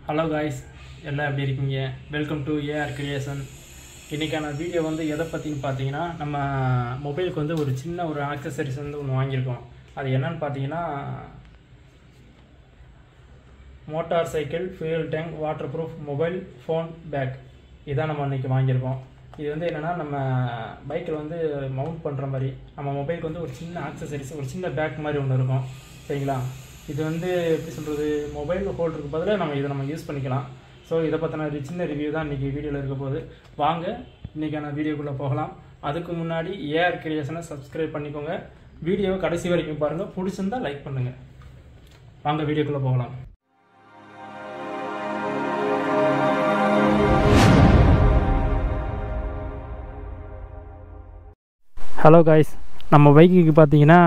Hello guys, எல்லாம் எப்படி இருக்கீங்க? Welcome to AR creation. இன்றைக்கான வீடியோ வந்து எதை பற்றின்னு பார்த்தீங்கன்னா, நம்ம மொபைலுக்கு வந்து ஒரு சின்ன ஒரு ஆக்சசரிஸ் வந்து ஒன்று வாங்கியிருக்கோம். அது என்னன்னு பார்த்தீங்கன்னா, motorcycle fuel tank waterproof mobile phone bag. இதான் நம்ம இன்றைக்கி வாங்கியிருக்கோம். இது வந்து என்னென்னா, நம்ம பைக்கில் வந்து மவுண்ட் பண்ணுற மாதிரி நம்ம மொபைலுக்கு வந்து ஒரு சின்ன ஆக்சசரிஸ், ஒரு சின்ன பேக் மாதிரி ஒன்று இருக்கும். சரிங்களா? இது வந்து எப்படி சொல்கிறது, மொபைல் ஹோல்டருக்கு பதிலாக நம்ம இதை யூஸ் பண்ணிக்கலாம். ஸோ இதை பற்றின ஒரு சின்ன ரிவ்யூ தான் இன்றைக்கி வீடியோவில் இருக்க போது. வாங்க இன்றைக்கான வீடியோக்குள்ளே போகலாம். அதுக்கு முன்னாடி ஏஆர் கிரியேஷனை சப்ஸ்கிரைப் பண்ணிக்கோங்க. வீடியோவை கடைசி வரைக்கும் பாருங்கள். பிடிச்சிருந்தா லைக் பண்ணுங்கள். வாங்க வீடியோக்குள்ளே போகலாம். ஹலோ காய்ஸ், நம்ம பைக்குக்கு பார்த்தீங்கன்னா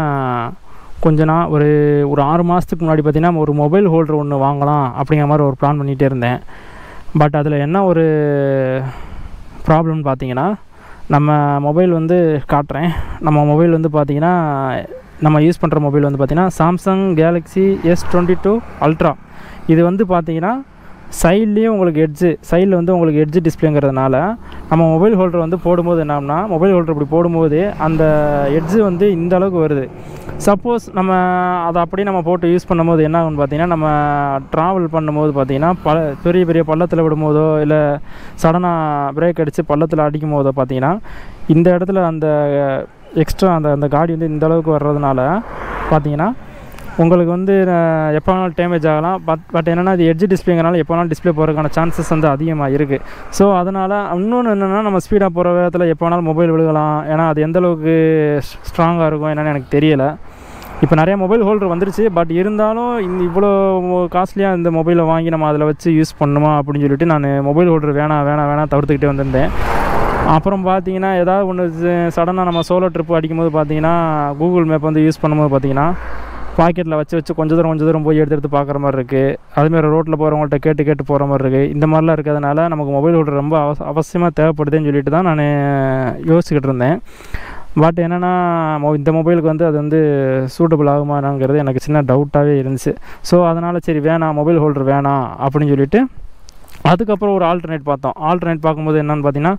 ஒரு 6 மாதத்துக்கு முன்னாடி பார்த்தீங்கன்னா ஒரு மொபைல் ஹோல்டர் ஒன்று வாங்கலாம் அப்படிங்கிற மாதிரி ஒரு பிளான் பண்ணிகிட்டே இருந்தேன். பட் அதில் என்ன ஒரு ப்ராப்ளம்னு பார்த்தீங்கன்னா, நம்ம மொபைல் வந்து காட்டுறேன். நம்ம மொபைல் வந்து பார்த்திங்கன்னா, நம்ம யூஸ் பண்ணுற மொபைல் வந்து பார்த்திங்கன்னா சாம்சங் கேலக்ஸி S22 அல்ட்ரா. இது வந்து பார்த்திங்கன்னா சைட்லேயே உங்களுக்கு சைடில் வந்து உங்களுக்கு எட்ஜு டிஸ்பிளேங்கிறதுனால நம்ம மொபைல் ஹோல்டர் வந்து போடும்போது என்னன்னா, மொபைல் ஹோல்டர் இப்படி போடும்போது அந்த எட்ஜு வந்து இந்த அளவுக்கு வருது. சப்போஸ் நம்ம அதை அப்படியே நம்ம போட்டு யூஸ் பண்ணும்போது என்ன ஆகுன்னு பார்த்தீங்கன்னா, நம்ம ட்ராவல் பண்ணும்போது பார்த்திங்கன்னா பெரிய பெரிய பள்ளத்தில் விடும்போதோ இல்லை சடனாக பிரேக் அடித்து பள்ளத்தில் அடிக்கும் போதோ பார்த்திங்கன்னா இந்த இடத்துல அந்த எக்ஸ்ட்ரா அந்த காடி வந்து இந்த அளவுக்கு வர்றதுனால பார்த்திங்கன்னா உங்களுக்கு வந்து எப்போ வேணாலும் டேமேஜ் ஆகலாம். பட் என்னென்னா, இது எட்ஜ் டிஸ்பிளேங்கிறனால எப்போ வேணாலும் டிஸ்பிளே போகிறதுக்கான சான்சஸ் வந்து அதிகமாக இருக்குது. ஸோ அதனால் இன்னொன்று என்னென்னா, நம்ம ஸ்பீடாக போகிற வேகத்தில் எப்போ வேணாலும் மொபைல் விழுகலாம். ஏன்னா அது எந்தளவுக்கு ஸ்ட்ராங்காக இருக்கும் என்னென்னு எனக்கு தெரியலை. இப்போ நிறைய மொபைல் ஹோல்டர் வந்துருச்சு. பட் இருந்தாலும் இவ்வளோ காஸ்ட்லியாக இந்த மொபைலை வாங்கி நம்ம அதில் வச்சு யூஸ் பண்ணணுமா அப்படின்னு சொல்லிட்டு நான் மொபைல் ஹோல்டர் வேணாம் தவிர்த்துக்கிட்டே வந்திருந்தேன். அப்புறம் பார்த்தீங்கன்னா, ஏதாவது ஒன்று சடனாக நம்ம சோலோ ட்ரிப் அடிக்கும்போது பார்த்தீங்கன்னா, கூகுள் மேப் வந்து யூஸ் பண்ணும்போது பார்த்தீங்கன்னா பாக்கெட்டில் வச்சு கொஞ்சம் தூரம் போய் எடுத்து பார்க்குற மாதிரி இருக்குது. அதுமாதிரி ரோட்டில் போகிறவங்கள்ட்ட கேட்டு போகிற மாதிரி இருக்குது. இந்த மாதிரிலாம் இருக்கிறதுனால நமக்கு மொபைல் ஹோல்டர் ரொம்ப அவசியமாக தேவைப்படுதுன்னு சொல்லிட்டு தான் நான் யோசிச்சுக்கிட்டு இருந்தேன். பட் என்னென்னா, இந்த மொபைலுக்கு வந்து அது வந்து சூட்டபிள் ஆகுமானாங்கிறது எனக்கு சின்ன டவுட்டாகவே இருந்துச்சு. ஸோ அதனால் சரி மொபைல் ஹோல்டர் வேணாம் அப்படின்னு சொல்லிட்டு அதுக்கப்புறம் ஒரு ஆல்டர்னேட் பார்த்தோம். பார்க்கும்போது என்னென்னு பார்த்தீங்கன்னா,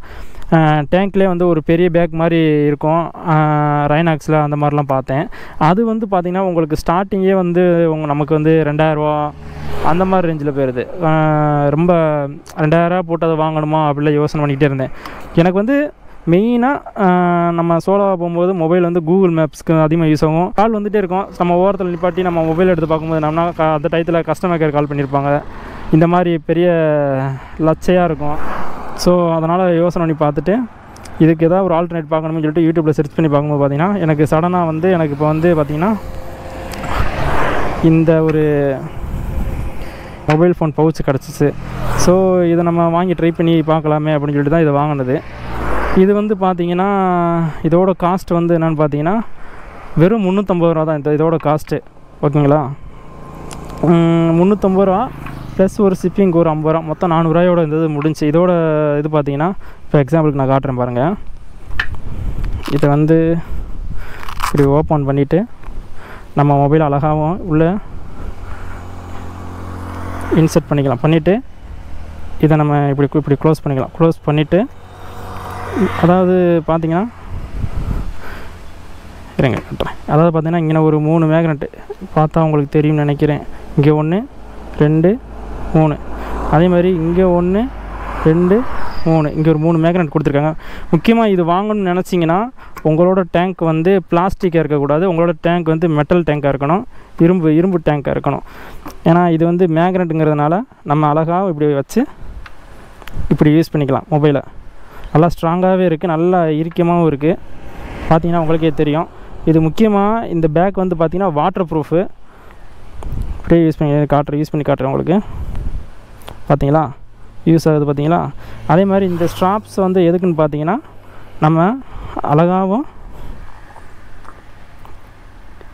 டேங்க்லேயே வந்து ஒரு பெரிய பேக் மாதிரி இருக்கும். ரைனாக்ஸில் அந்த மாதிரிலாம் பார்த்தேன். அது வந்து பார்த்திங்கன்னா உங்களுக்கு ஸ்டார்டிங்கே வந்து நமக்கு வந்து 2000 அந்த மாதிரி ரேஞ்சில் போயிடுது. ரொம்ப 2000 போட்டு அதை வாங்கணுமா அப்படிலாம் யோசனை பண்ணிக்கிட்டே இருந்தேன். எனக்கு வந்து மெயினாக நம்ம சோலோவாக போகும்போது மொபைல் வந்து கூகுள் மேப்ஸ்க்கு அதிகமாக யூஸ் ஆகும். கால் வந்துகிட்டே இருக்கும். நம்ம ஓரத்தில் நிப்பாட்டி நம்ம மொபைல் எடுத்து பார்க்கும்போது நம்ம அந்த டயத்தில் கஸ்டமர் கேர் கால் பண்ணியிருப்பாங்க. இந்த மாதிரி பெரிய லட்சையாக இருக்கும். ஸோ அதனால் யோசனை பண்ணி பார்த்துட்டு இதுக்கு ஏதாவது ஒரு ஆல்டர்னேட் பார்க்கணும்னு சொல்லிட்டு யூடியூப்பில் சர்ச் பண்ணி பார்க்கும்போது பார்த்திங்கன்னா, எனக்கு சடனாக வந்து எனக்கு இப்போ வந்து பார்த்திங்கன்னா இந்த ஒரு மொபைல் ஃபோன் பவுச் கிடச்சிச்சு. ஸோ இதை நம்ம வாங்கி ட்ரை பண்ணி பார்க்கலாமே அப்படின்னு சொல்லிட்டு தான் இதை வாங்கினது. இது வந்து பார்த்திங்கன்னா இதோட காஸ்ட் வந்து என்னென்னு பார்த்தீங்கன்னா வெறும் 350 ரூபா தான் இதோட காஸ்ட்டு. ஓகேங்களா? 350 ரூபா ப்ளஸ் ஒரு ஷிப்பிங்க்கு ஒரு 50 ரூபா, மொத்தம் 400 ரூபாயோட இந்த இது முடிஞ்சு. இதோட இது பார்த்திங்கன்னா, இப்போ எக்ஸாம்பிளுக்கு நான் காட்டுறேன் பாருங்கள். இதை வந்து இப்படி ஓப்பன் பண்ணிவிட்டு நம்ம மொபைல் அழகாகவும் உள்ளே இன்சர்ட் பண்ணிக்கலாம். பண்ணிவிட்டு இதை நம்ம இப்படி க்ளோஸ் பண்ணிக்கலாம். க்ளோஸ் பண்ணிவிட்டு அதாவது பார்த்திங்கன்னா இருங்க காட்டுறேன். அதாவது பார்த்திங்கன்னா இங்கே ஒரு 3 மேக்னெட்டு பார்த்தா உங்களுக்கு தெரியும்னு நினைக்கிறேன். இங்கே 1 2 3, அதே மாதிரி இங்கே 1 2 3, இங்கே ஒரு 3 மேக்னெட் கொடுத்துருக்காங்க. முக்கியமாக இது வாங்கணும்னு நினச்சிங்கன்னா உங்களோட டேங்க் வந்து பிளாஸ்டிக்காக இருக்கக்கூடாது. உங்களோட டேங்க் வந்து மெட்டல் டேங்காக இருக்கணும், இரும்பு டேங்காக இருக்கணும். ஏன்னா இது வந்து மேக்னெட்டுங்கிறதுனால நம்ம அழகாக இப்படி வச்சு இப்படி யூஸ் பண்ணிக்கலாம். மொபைலை நல்லா ஸ்ட்ராங்காகவே இருக்குது, நல்லா இறுக்கமாகவும் இருக்குது. பார்த்திங்கன்னா உங்களுக்கே தெரியும். இது முக்கியமாக இந்த பேக் வந்து பார்த்திங்கன்னா வாட்டர் ப்ரூஃபு. இப்படியே யூஸ் பண்ணி காட்டுறேன் உங்களுக்கு. பார்த்தீங்களா யூஸ் ஆகுது பார்த்தீங்களா? அதே மாதிரி இந்த ஸ்ட்ராப்ஸ் வந்து எதுக்குன்னு பார்த்தீங்கன்னா, நம்ம அழகாகவும்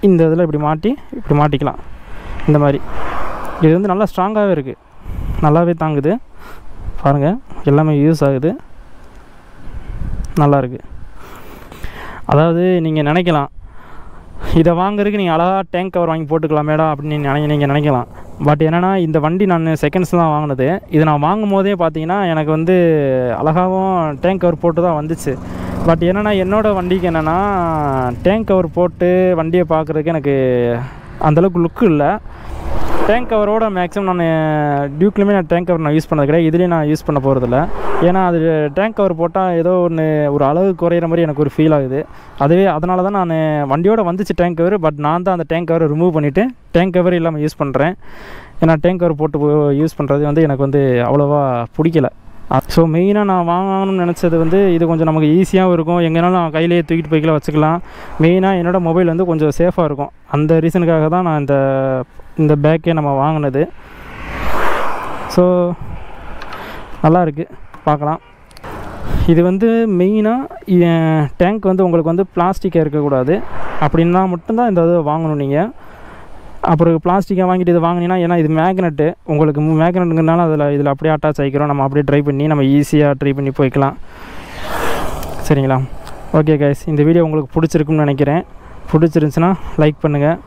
இந்த இதில் இப்படி மாட்டிக்கலாம். இந்த மாதிரி இது வந்து நல்லா ஸ்ட்ராங்காகவே இருக்குது, நல்லாவே தாங்குது. பாருங்கள், எல்லாமே யூஸ் ஆகுது, நல்லாயிருக்கு. அதாவது நீங்கள் நினைக்கலாம் இதை வாங்குறதுக்கு நீங்கள் அழகாக டேங்க் கவர் வாங்கி போட்டுக்கலாமேடா அப்படின்னு நீங்கள் நினைக்கலாம். பட் என்னென்னா இந்த வண்டி நான் செகண்ட்ஸ் தான் வாங்கினது. இது நான் வாங்கும் போதே பார்த்தீங்கன்னா எனக்கு வந்து அழகாகவும் டேங்க் கவர் போட்டு தான் வந்துச்சு. பட் என்னென்னா என்னோடய வண்டிக்கு என்னென்னா டேங்க் கவர் போட்டு வண்டியை பார்க்குறதுக்கு எனக்கு அந்தளவுக்கு லுக்கு இல்லை. டேங்க் கவரோட மேக்ஸிமம் நான் டியூக்லையுமே நான் டேங்க் கவர் நான் யூஸ் பண்ணது கிடையாது, இதுலேயும் நான் யூஸ் பண்ண போகிறதில்ல. ஏன்னா அது டேங்க் கவர் போட்டால் ஏதோ ஒரு அளவு குறையிற மாதிரி எனக்கு ஒரு ஃபீல் ஆகுது. அதுவே அதனால தான் நான் வண்டியோடு வந்துச்சு டேங்க் கவர். பட் நான் தான் அந்த டேங்க் கவரை ரிமூவ் பண்ணிவிட்டு டேங்க் கவர் இல்லாமல் யூஸ் பண்ணுறேன். ஏன்னா டேங்க் கவர் போட்டு யூஸ் பண்ணுறது வந்து எனக்கு வந்து அவ்வளோவா பிடிக்கல. ஸோ மெயினாக நான் வாங்கணும்னு நினச்சது வந்து இது கொஞ்சம் நமக்கு ஈஸியாகவும் இருக்கும், எங்கேனாலும் கையிலேயே தூக்கிட்டு போய்க்கலாம் வச்சுக்கலாம். மெயினாக என்னோடய மொபைல் வந்து கொஞ்சம் சேஃபாக இருக்கும். அந்த ரீசனுக்காக தான் நான் இந்த பேக்கே நம்ம வாங்கினது. ஸோ நல்லாயிருக்கு, பார்க்கலாம். இது வந்து மெயினாக டேங்க் வந்து உங்களுக்கு வந்து பிளாஸ்டிக்காக இருக்கக்கூடாது. அப்படின்னா மட்டும்தான் இந்த இது வாங்கணும் நீங்கள். அப்புறம் பிளாஸ்டிக்காக வாங்கிட்டு இது வாங்கினீங்கன்னா, ஏன்னா இது மேக்னெட்டு, உங்களுக்கு மேக்னெட்டுங்கிறனால இதில் அப்படியே அட்டாச் ஆகிக்கிறோம். நம்ம அப்படியே ட்ரை பண்ணி நம்ம ஈஸியாக ட்ரை பண்ணி போய்க்கலாம். சரிங்களா? ஓகே கைஸ், இந்த வீடியோ உங்களுக்கு பிடிச்சிருக்குன்னு நினைக்கிறேன். பிடிச்சிருந்துச்சுன்னா லைக் பண்ணுங்கள்.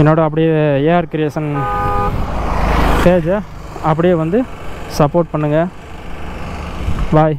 என்னோட அப்படியே ஏஆர் கிரியேஷன் பேஜை அப்படியே வந்து சப்போர்ட் பண்ணுங்கள். பாய்.